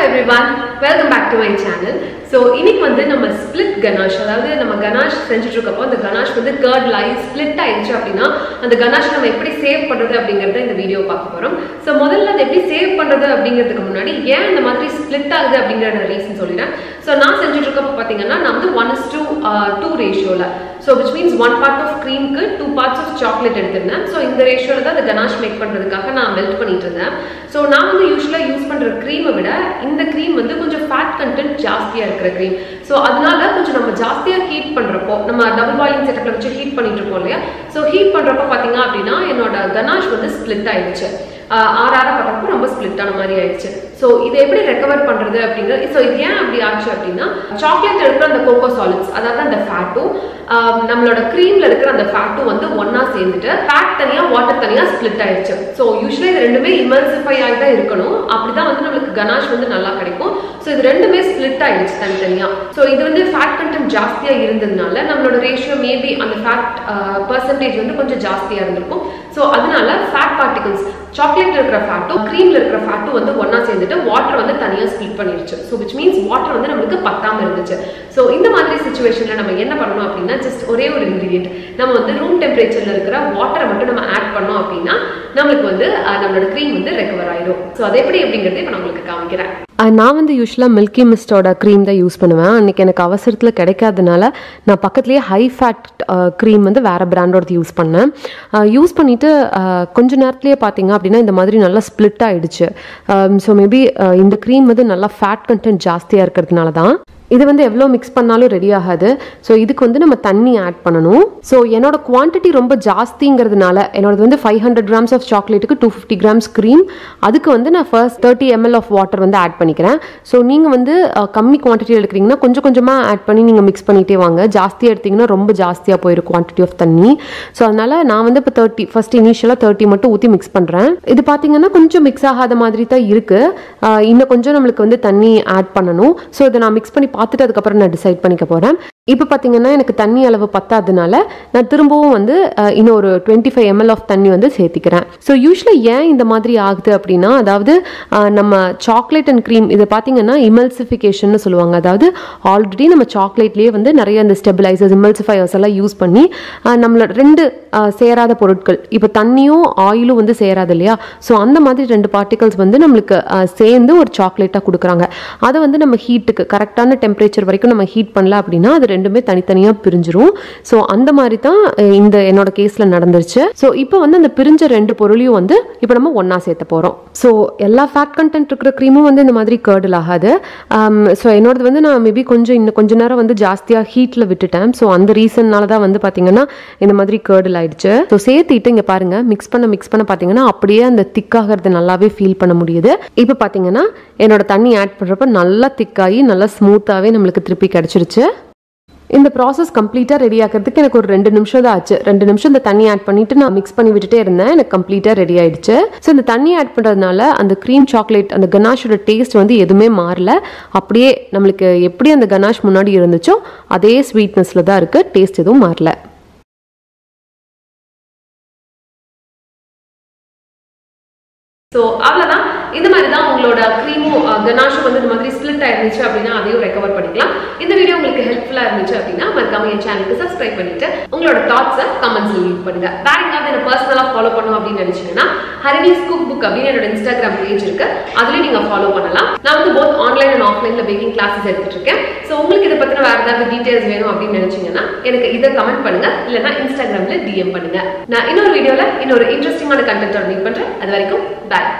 everyone, welcome back to my channel. So இன்னைக்கு வந்து நம்ம ஸ்ப்ளிட் கனாஷ், அதாவது நம்ம கனாஷ் செஞ்சுட்டு இருக்கப்போ அந்த கனாஷ் வந்து கர்ட் ஆகி ஸ்ப்ளிட் ஆயிடுச்சு அப்படின்னா அந்த கனாஷ் நம்ம எப்படி சேவ் பண்றது அப்படிங்கறத இந்த வீடியோ பார்க்க போறோம். ஸோ முதல்ல அதை எப்படி சேவ் பண்றது அப்படிங்கிறதுக்கு முன்னாடி ஏன் இந்த மாதிரி ஸ்ப்ளிட் ஆகுது அப்படிங்கிற ரீசன் சொல்லிடுறேன். ஸோ நான் செஞ்சுட்டு இருக்கப்போ பார்த்தீங்கன்னா நான் வந்து 1:2 ரேஷியோல, so which means 1 part of creamக்கு 2 parts of chocolate எடுத்திருந்தேன். ஸோ இந்த ரேஷியோல தான் அந்த கனாஷ் மேக் பண்றதுக்காக நான் மெல்ட் பண்ணிட்டு இருந்தேன். ஸோ நான் வந்து யூஸ்வலாக யூஸ் பண்ற க்ரீமை விட இந்த க்ரீம் வந்து கொஞ்சம் ஃபேட் கண்டென்ட் ஜாஸ்தியா இருக்கிற க்ரீம். ஸோ அதனால கொஞ்சம் நம்ம ஜாஸ்தியா ஹீட் பண்றப்போ, நம்ம டபுள் பாயிலிங் செட்டப்ல வச்சு ஹீட் பண்ணிட்டு இருப்போம் இல்லையா, ஸோ ஹீட் பண்றப்போ பாத்தீங்க அப்படின்னா என்னோட கனாஷ் வந்து ஸ்ப்ளிட் ஆயிடுச்சு. ஆறார பண்றப்போ ரொம்ப ஸ்ப்ளிட் ஆன மாதிரி ஆயிடுச்சு. ஸோ இதை எப்படி ரெக்கவர் பண்றது அப்படிங்கிறது. ஸோ இது ஏன் அப்படி ஆச்சு அப்படின்னா, சாக்லேட் இருக்கிற அந்த கோகோ சாலிட்ஸ், அதாவது அந்த ஃபேட்டும் நம்மளோட க்ரீம்ல இருக்கிற அந்த ஃபேட்டும் வந்து ஒன்னா சேர்ந்துட்டு ஃபேட் தனியா வாட்டர் தனியா ஸ்ப்ளிட் ஆயிடுச்சு. ஸோ யூஸ்வலா இது ரெண்டுமே இமல்சிஃபை ஆகி தான் இருக்கணும், அப்படிதான் வந்து நம்மளுக்கு கனாஷ் வந்து நல்லா கிடைக்கும். ஸோ இது ரெண்டுமே ஸ்ப்ளிட் ஆயிடுச்சு தனித்தனியா. ஸோ இது வந்து ஃபேட் கண்டென்ட் ஜாஸ்தியா இருந்ததுனால நம்மளோட ரேஷியோ மேபி அந்த ஃபேட் பர்சன்டேஜ் வந்து கொஞ்சம் ஜாஸ்தியா இருந்திருக்கும். ஸோ அதனால ஃபேட் பார்ட்டிகல்ஸ், சாக்லேட்ல இருக்கிற ஃபேட்டும் க்ரீம்ல இருக்கிற ஃபேட்டும் வந்து ஒன்னா சேர்ந்துட்டு வாட்டர் வந்து தனியா ஸ்ப்ளிட் பண்ணிடுச்சு. ஸோ விச் மீன்ஸ் வாட்டர் வந்து நம்மளுக்கு பத்தாம இருந்துச்சு. ஸோ இந்த மாதிரி சிச்சுவேஷன்ல நம்ம என்ன பண்ணணும் அப்படின்னா, ஜஸ்ட் ஒரே ஒரு இன்கிரியன்ட் நம்ம வந்து ரூம் டெம்பரேச்சர்ல இருக்கிற வாட்டரை மட்டும் நம்ம ஆட் பண்ணோம் அப்படின்னா நம்மளுக்கு வந்து நம்மளோட க்ரீம் வந்து ரெக்கவர் ஆயிடும். ஸோ அது எப்படி அப்படிங்கறத இப்போ நான் உங்களுக்கு காமிக்கிறேன். நான் வந்து யூஸ்வலாக மில்கி மிஸ்டோட க்ரீம் தான் யூஸ் பண்ணுவேன். அன்றைக்கி எனக்கு அவசரத்தில் கிடைக்காதனால நான் பக்கத்துலேயே ஹை ஃபேட் க்ரீம் வந்து வேறு பிராண்டோடது யூஸ் பண்ணேன். யூஸ் பண்ணிவிட்டு கொஞ்சம் நேரத்துலேயே பார்த்தீங்க அப்படின்னா இந்த மாதிரி நல்லா ஸ்ப்ளிட் ஆகிடுச்சு. ஸோ மேபி இந்த க்ரீம் வந்து நல்லா ஃபேட் கண்டென்ட் ஜாஸ்தியாக இருக்கிறதுனால தான். இது வந்து எவ்வளோ மிக்ஸ் பண்ணாலும் ரெடி ஆகாது. ஸோ இதுக்கு வந்து நம்ம தண்ணி ஆட் பண்ணணும். ஸோ என்னோட குவான்டிட்டி ரொம்ப ஜாஸ்திங்கிறதுனால என்னோடது வந்து 500 grams ஆஃப் சாக்லேட்டுக்கு 250 grams க்ரீம். அதுக்கு வந்து நான் ஃபர்ஸ்ட் 30 ml ஆஃப் வாட்டர் வந்து ஆட் பண்ணிக்கிறேன். ஸோ நீங்கள் வந்து கம்மி குவான்டிட்டி எடுக்கிறீங்கன்னா கொஞ்சம் கொஞ்சமாக ஆட் பண்ணி நீங்கள் மிக்ஸ் பண்ணிகிட்டே வாங்க. ஜாஸ்தியாக எடுத்திங்கன்னா ரொம்ப ஜாஸ்தியாக போயிடும் குவான்டிட்டி ஆஃப் தண்ணி. ஸோ அதனால் நான் வந்து இப்போ 30 ஃபர்ஸ்ட் இனிஷியலாக 30 மட்டும் ஊற்றி மிக்ஸ் பண்ணுறேன். இது பார்த்தீங்கன்னா கொஞ்சம் மிக்ஸ் ஆகாத மாதிரி தான் இருக்குது. இன்னும் கொஞ்சம் நம்மளுக்கு வந்து தண்ணி ஆட் பண்ணணும். ஸோ இதை நான் மிக்ஸ் பண்ணி பார்த்துட்டு அதுக்கப்புறம் நான் டிசைட் பண்ணிக்க போகிறேன். இப்போ பார்த்தீங்கன்னா எனக்கு தண்ணி அளவு பத்தாததுனால நான் திரும்பவும் வந்து இன்னும் ஒரு 25 ml ஆஃப் தண்ணி வந்து சேர்த்திக்கிறேன். ஸோ யூஸ்வலாக ஏன் இந்த மாதிரி ஆகுது அப்படின்னா, அதாவது நம்ம சாக்லேட் அண்ட் க்ரீம் இதை பார்த்தீங்கன்னா இமல்சிஃபிகேஷன் சொல்லுவாங்க. அதாவது ஆல்ரெடி நம்ம சாக்லேட்லேயே வந்து நிறைய அந்த ஸ்டெபிலைசர்ஸ், இமல்சிஃபயர்ஸ் எல்லாம் யூஸ் பண்ணி நம்மளோட ரெண்டு சேராத பொருட்கள், இப்போ தண்ணியும் ஆயிலும் வந்து சேராது இல்லையா, ஸோ அந்த மாதிரி ரெண்டு பார்ட்டிகல்ஸ் வந்து நம்மளுக்கு சேர்ந்து ஒரு சாக்லேட்டாக கொடுக்குறாங்க. அதை வந்து நம்ம ஹீட்டுக்கு கரெக்டான டெம்பரேச்சர் வரைக்கும் நம்ம ஹீட் பண்ணல அப்படின்னா அது ரெண்டுமே தனித்தனியாக பிரிஞ்சிரும். ஸோ அந்த மாதிரி தான் இந்த என்னோட கேஸில் நடந்துருச்சு. ஸோ இப்போ வந்து அந்த பிரிஞ்ச ரெண்டு பொருளையும் வந்து இப்போ நம்ம ஒன்றா சேர்த்த போகிறோம். ஸோ எல்லா ஃபேட் கண்டென்ட் இருக்கிற க்ரீமும் வந்து இந்த மாதிரி கர்டில் ஆகாது. ஸோ என்னோடது வந்து நான் மேபி இன்னும் கொஞ்ச நேரம் வந்து ஜாஸ்தியாக ஹீட்டில் விட்டுட்டேன். ஸோ அந்த ரீசன்னால தான் வந்து பார்த்தீங்கன்னா இந்த மாதிரி கர்டில் ஆயிடுச்சு. ஸோ சேர்த்துட்டு இங்கே பாருங்க, மிக்ஸ் பண்ண பார்த்தீங்கன்னா அப்படியே அந்த திக்காகிறது நல்லாவே ஃபீல் பண்ண முடியுது. இப்போ பார்த்தீங்கன்னா என்னோட தண்ணி ஆட் பண்ணுறப்ப நல்லா திக்காகி நல்லா ஸ்மூத்தாகவே நம்மளுக்கு திருப்பி கிடச்சிருச்சு. இந்த ப்ராசஸ் கம்ப்ளீட்டாக ரெடி ஆகிறதுக்கு எனக்கு ஒரு 2 நிமிஷம் தான் ஆச்சு. 2 நிமிஷம் இந்த தண்ணி ஆட் பண்ணிட்டு நான் மிக்ஸ் பண்ணி விட்டுட்டே இருந்தேன். எனக்கு கம்ப்ளீட்டாக ரெடி ஆயிடுச்சு. ஸோ இந்த தண்ணி ஆட் பண்ணுறதுனால அந்த க்ரீம் சாக்லேட், அந்த கனாஷோட டேஸ்ட் வந்து எதுவுமே மாறல. அப்படியே நம்மளுக்கு எப்படி அந்த கனாஷ் முன்னாடி இருந்துச்சோ அதே ஸ்வீட்னஸில் தான் இருக்குது. டேஸ்ட் எதுவும் மாறல. ஸோ அவ்வளோதான். இந்த மாதிரி தான் உங்களோட க்ரீமும் கனாஷும் வந்து இந்த மாதிரி ஸ்ப்ளிட் ஆயிருந்துச்சு அப்படின்னா அதையும் ரெக்கவர் பண்ணிக்கலாம். இந்த வீடியோ உங்களுக்கு ஹெல்ப்ஃபுல்லாக இருந்துச்சு அப்படின்னா மறக்காம என் சேனலுக்கு சப்ஸ்கிரைப் பண்ணிட்டு உங்களோட தாட்ஸை கமெண்ட்ஸ்ல லீவ் பண்ணுங்க. வேற எங்காவது என்ன பர்சனலாக ஃபாலோ பண்ணும் அப்படின்னு நினைச்சீங்கன்னா ஹரினிஸ் குக்புக் அப்படின்னு என்னோட இன்ஸ்டாகிராம் பேஜ் இருக்கு, அதுலேயும் நீங்க ஃபாலோ பண்ணலாம். நான் வந்து போத் ஆன்லைன் அண்ட் ஆஃப்லைன்ல பேக்கிங் கிளாஸஸ் எடுத்துட்டு இருக்கேன். ஸோ உங்களுக்கு இதை பத்தின வேற ஏதாவது டீடைல்ஸ் வேணும் அப்படின்னு நினைச்சீங்கன்னா எனக்கு இதை கமெண்ட் பண்ணுங்க, இல்லைன்னா இன்ஸ்டாகிராம்ல DM பண்ணுங்க. நான் இன்னொரு வீடியோல இன்னொரு இன்ட்ரெஸ்டிங்கான கண்டென்ட்டோட மீட் பண்றேன். அது வரைக்கும் பாய்.